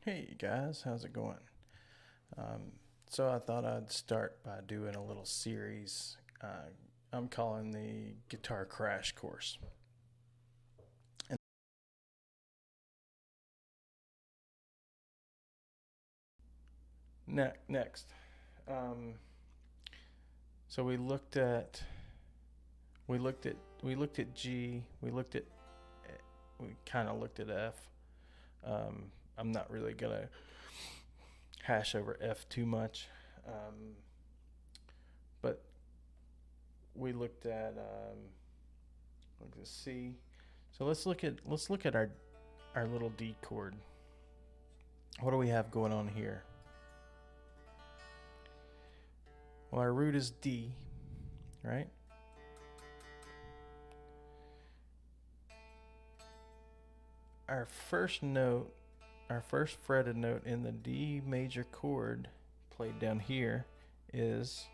Hey guys, how's it going? So I thought I'd start by doing a little series I'm calling the Guitar Crash Course. And next, um, so we looked at G, we kind of looked at F. I'm not really gonna hash over F too much, but we looked at C. So let's look at our little D chord. What do we have going on here? Well, our root is D, right? Our first note, our first fretted note in the D major chord played down here is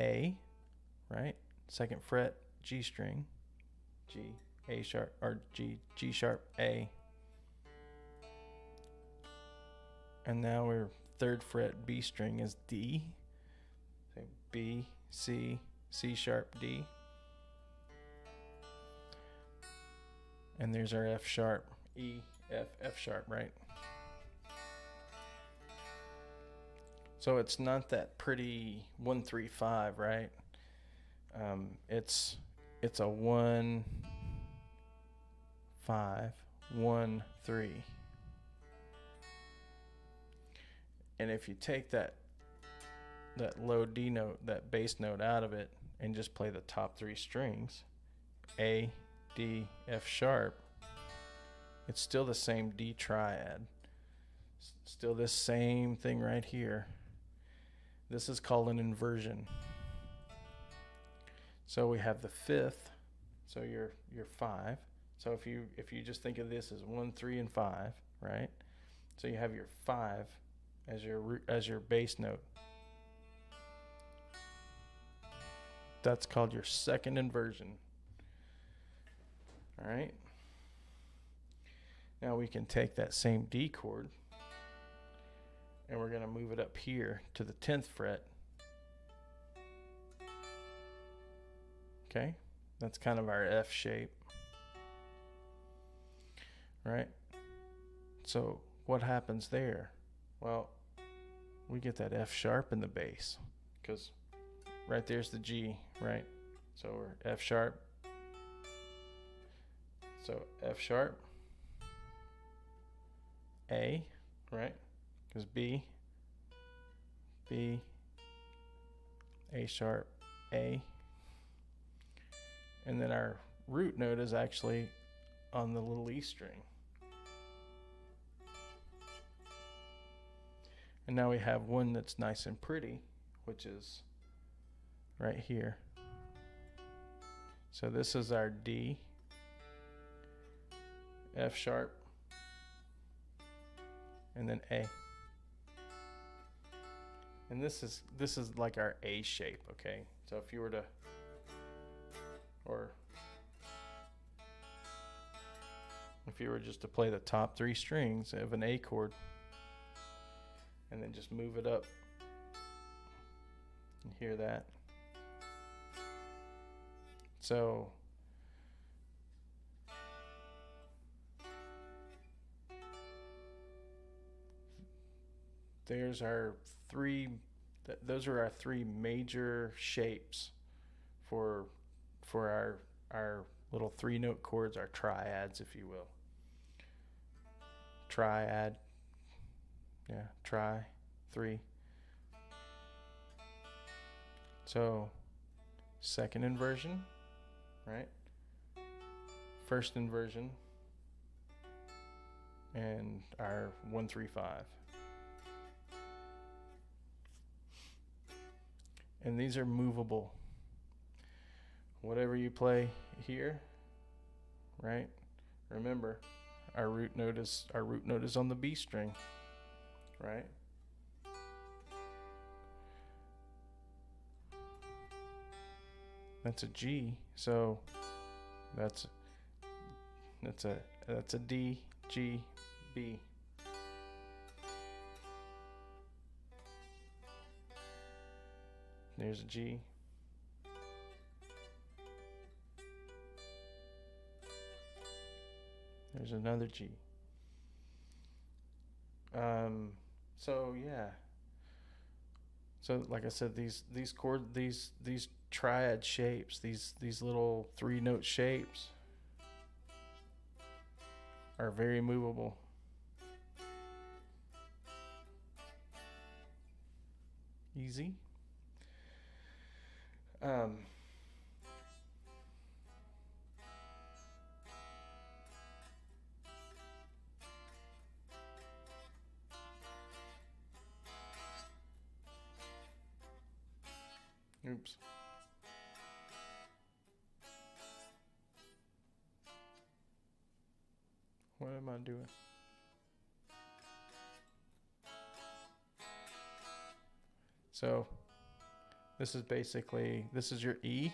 A, right? Second fret, G string, G, A sharp, or G sharp, A. And now we're third fret, B string is D. So B, C, C sharp, D. And there's our F sharp, E, F, F sharp, right? So it's not that pretty 1 3 5, right? It's a 1 5 1 3. And if you take that low D note, that bass note out of it, and just play the top 3 strings, A, D, F sharp, it's still the same D triad. Still this same thing right here. This is called an inversion. So we have the fifth, so you're 5. So if you just think of this as 1 3 and 5, right? So you have your 5 as your bass note. That's called your second inversion. All right. Now we can take that same D chord and we're going to move it up here to the 10th fret. Okay, that's kind of our F shape. Right? So what happens there? Well, we get that F sharp in the bass because right there's the G, right? So we're F sharp. So F sharp, A, right? Because B, A sharp, A. And then our root note is actually on the little E string. And now we have one that's nice and pretty, which is right here. So this is our D, F sharp, and then A. And this is like our A shape, okay? So if you were to, or if you were just to play the top 3 strings of an A chord and then just move it up and hear that. So there's our 3, those are our 3 major shapes for our little 3 note chords, our triads, if you will. Triad, yeah, tri, 3. So second inversion, right? First inversion, and our 1 3 5. And these are movable. Whatever you play here, right? Remember, our root note is on the B string, right? That's a G, so that's a D, G, B. There's a G. There's another G. So yeah. So like I said, these triad shapes, these little 3-note shapes are very movable. Easy. Oops. What am I doing? So this is basically, this is your E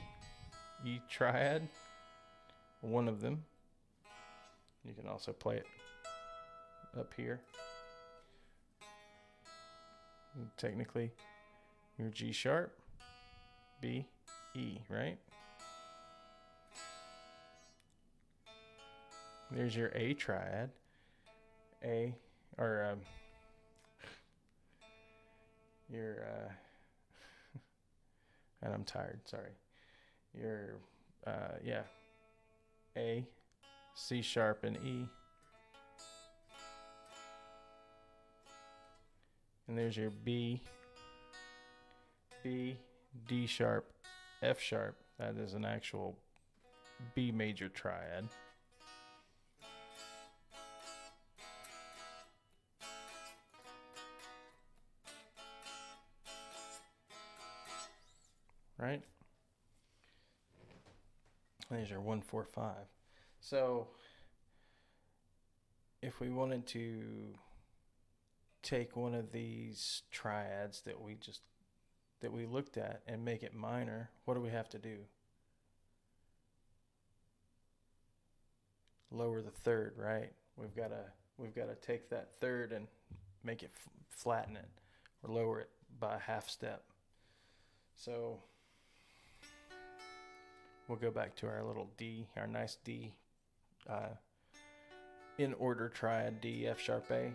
triad, one of them. You can also play it up here. And technically, your G sharp, B, E, right? There's your A triad, A, or your, and I'm tired, sorry. Your, yeah, A, C sharp, and E. And there's your B, D sharp, F sharp. That is an actual B major triad. Right? There's your 1, 4, 5. So if we wanted to take one of these triads that we looked at and make it minor, what do we have to do? Lower the third, right? We've got to take that third and make it flatten it, or lower it by a half step. So we'll go back to our little D, our nice D, in order triad, D, F sharp, A.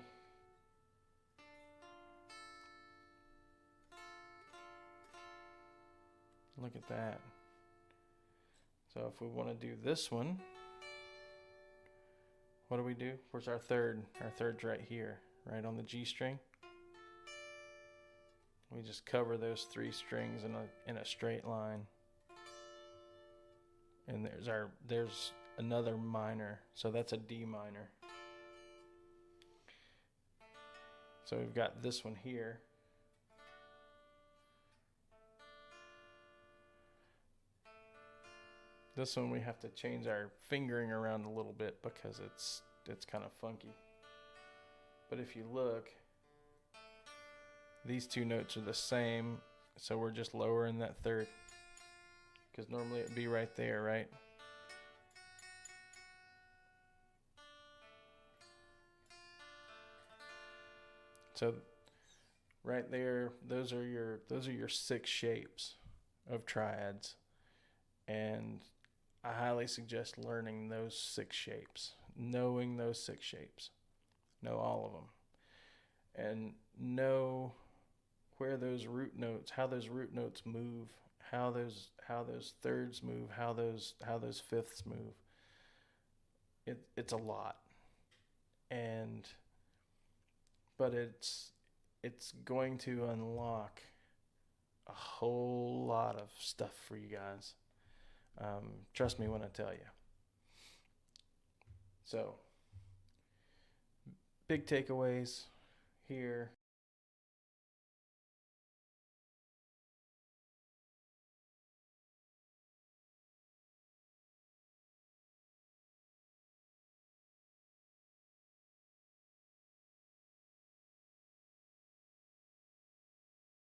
Look at that. So if we want to do this one, what do we do? Where's our third? Our third's right here, right on the G string. We just cover those 3 strings in a straight line. And there's another minor, so that's a D minor. So we've got this one here. This one we have to change our fingering around a little bit because it's kind of funky. But if you look, these 2 notes are the same, so we're just lowering that third, because normally it'd be right there, right? So right there, those are your 6 shapes of triads, and I highly suggest learning those 6 shapes, knowing those 6 shapes, know all of them, and know where those root notes, how those root notes move, how those thirds move, how those fifths move. It's a lot, but it's going to unlock a whole lot of stuff for you guys. Trust me when I tell you. So, big takeaways here.